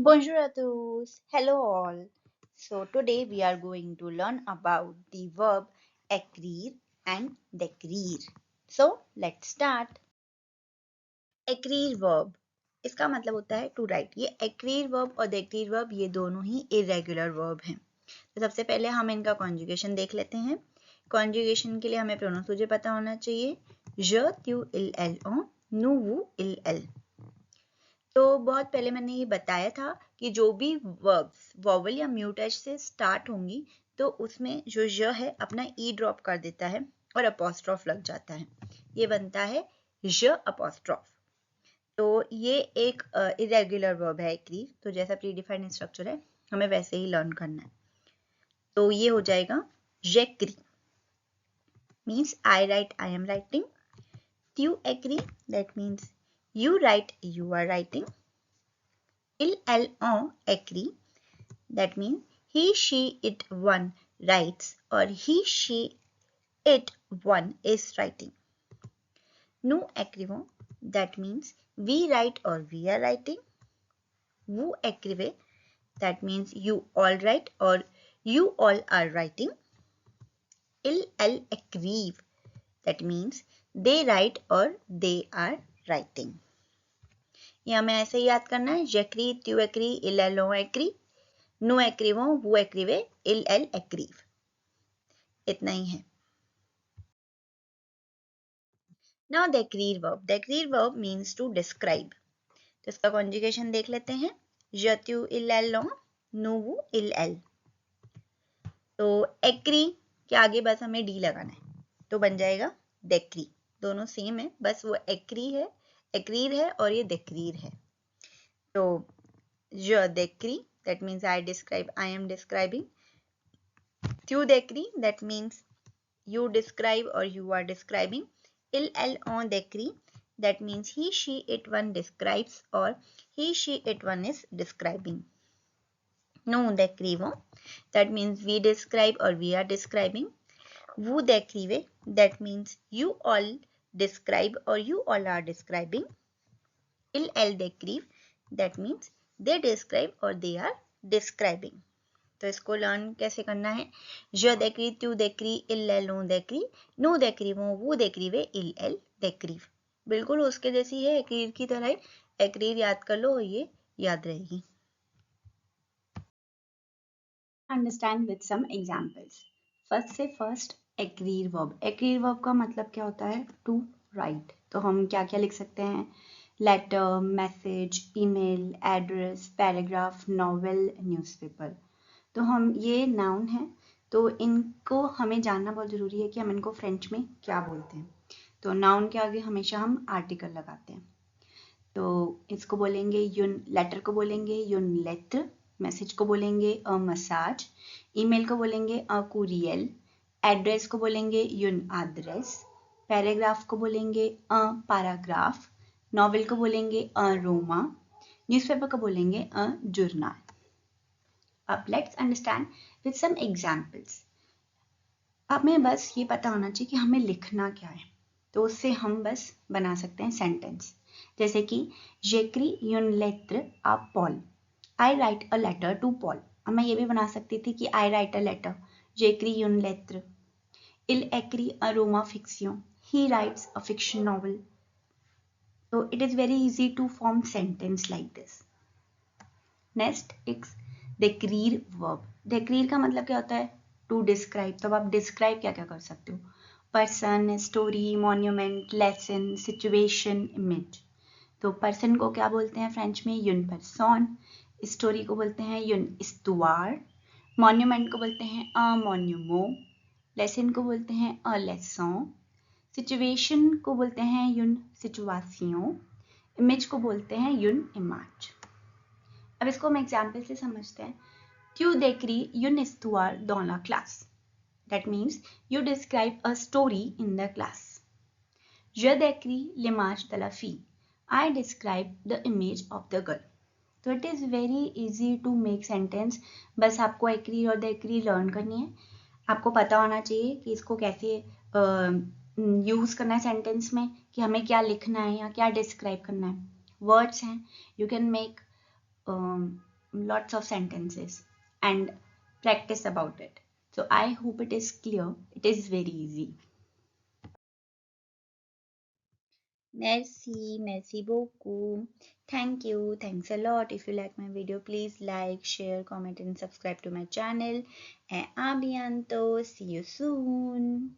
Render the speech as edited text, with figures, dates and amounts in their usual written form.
Bonjour à tous. Hello all. So today we are going to learn about the verb écrire and décrire. So let's start. Écrire verb इसका मतलब होता है to right. ये écrire verb और décrire verb ये दोनों ही irregular verb हैं. तो सबसे पहले हम इनका conjugation देख लेते हैं. Conjugation के लिए हमें प्रोनाउंस मुझे पता होना चाहिए. Je, tu, il, elle, on. Nous, vous, elles. तो बहुत पहले मैंने ये बताया था कि जो भी वर्ब्स वॉवल या म्यूट एच से स्टार्ट होंगी तो उसमें जो ज है अपना ई ड्रॉप कर देता है और अपॉस्ट्रॉफ लग जाता है. ये बनता है ज अपॉस्ट्रॉफ. तो ये एक इरेगुलर वर्ब है एक्री. तो जैसा प्री डिफाइंड स्ट्रक्चर है हमें वैसे ही लर्न करना है. तो ये हो जाएगा जेक्री means I write I am writing. ट्यू एग्री that means you write you are writing. Elle, on écrit that means he she it one writes or he she it one is writing. Nous écrivons that means we write or we are writing. Vous écrivez that means you all write or you all are writing. Elles écrivent that means they write or they are writing. ये हमें ऐसे ही याद करना है. जेक्री, त्यू एक्री, इल L O एक्री, नु एक्रीवों, वो एक्रीवे, इल L एक्रीव. इतना ही है. नाउ डेक्रीर वर्ब. डेक्रीर वर्ब मीन्स टू डिस्क्राइब. तो इसका कॉन्जुगेशन देख लेते हैं. ज, त्यू, इल एल ओ, नु, वो, इल एल. तो एक्री के आगे बस हमें डी लगाना है तो बन जाएगा डेक्री. दोनों सेम है, बस वो एक्री है, एक्रीर है और ये डेक्रीर है. तो je décris that means I describe, I am describing. Tu décris that means you describe or you are describing. Il, elle, on décrit that means he, she, it one describes or he, she, it one is describing. Nous décrivons that means we describe or we are describing. Vous décrivez that means you all describe or you all are describing. Il, elle décrivent that means they describe or they are describing. तो इसको learn कैसे करना है. je décris, tu décris, il elle on décrit, nous décrivons, vous décrivez, il elle décrivent. बिल्कुल उसके जैसी है, एक्रीर की तरह. एक्रीर याद कर लो और ये याद रहेगी. Understand with some examples. First से फर्स्ट एक्रीर वर्ब. एक्रीर वर्ब का मतलब क्या होता है? To write. तो हम क्या क्या लिख सकते हैं? Letter, message, email, address, paragraph, novel, newspaper. तो हम ये नाउन है तो इनको हमें जानना बहुत ज़रूरी है कि हम इनको फ्रेंच में क्या बोलते हैं. तो नाउन के आगे हमेशा हम आर्टिकल लगाते हैं. तो इसको बोलेंगे यून. लेटर को बोलेंगे यून लेटर. मैसेज को बोलेंगे अ मसाज. ईमेल को बोलेंगे अ कुरियल. एड्रेस को बोलेंगे यून आद्रेस. पैराग्राफ को बोलेंगे अ पैराग्राफ. नॉवेल को बोलेंगे अ रोमा. न्यूज़पेपर को बोलेंगे अ जर्नल. अब let's understand with some examples. हमें बस ये पता होना चाहिए कि हमें लिखना क्या है. तो उससे हम बस बना सकते हैं सेंटेंस. जैसे कि j'écris une lettre à Paul. I write a letter to Paul. अब मैं ये भी बना सकती थी कि I write a letter. j'écris une lettre. Il écrit un roman fiction. He writes a fiction novel. So it is very easy to form sentence like this. Next is décrire verb. décrire का मतलब क्या होता है? To describe. तो आप describe क्या क्या कर सकते हो? Person, story, monument, lesson, situation, image. तो person को क्या बोलते हैं फ्रेंच में? une personne. story को बोलते हैं une histoire. monument को बोलते हैं un monument. lesson को बोलते हैं un leçon. सिचुएशन को बोलते हैं यून सिचुएशन. इमेज को बोलते हैं यून इमेज. अब इसको हम एग्जाम्पल से समझते हैं. Tu décris une histoire dans la classe. That means you describe a story in the class. Je décris l'image de la fille. I describe the image of the girl. So it is very easy to make sentence. बस आपको एक्री और décris learn करनी है. आपको पता होना चाहिए कि इसको कैसे यूज करना है सेंटेंस में, कि हमें क्या लिखना है या क्या डिस्क्राइब करना है. वर्ड्स हैं. You can make lots of sentences and practice about it. So I hope it is clear. It is very easy. Merci beaucoup. Thank you. Thanks a lot. If you like my video, please like, share, comment, and subscribe to my channel. And a bientôt. See you soon.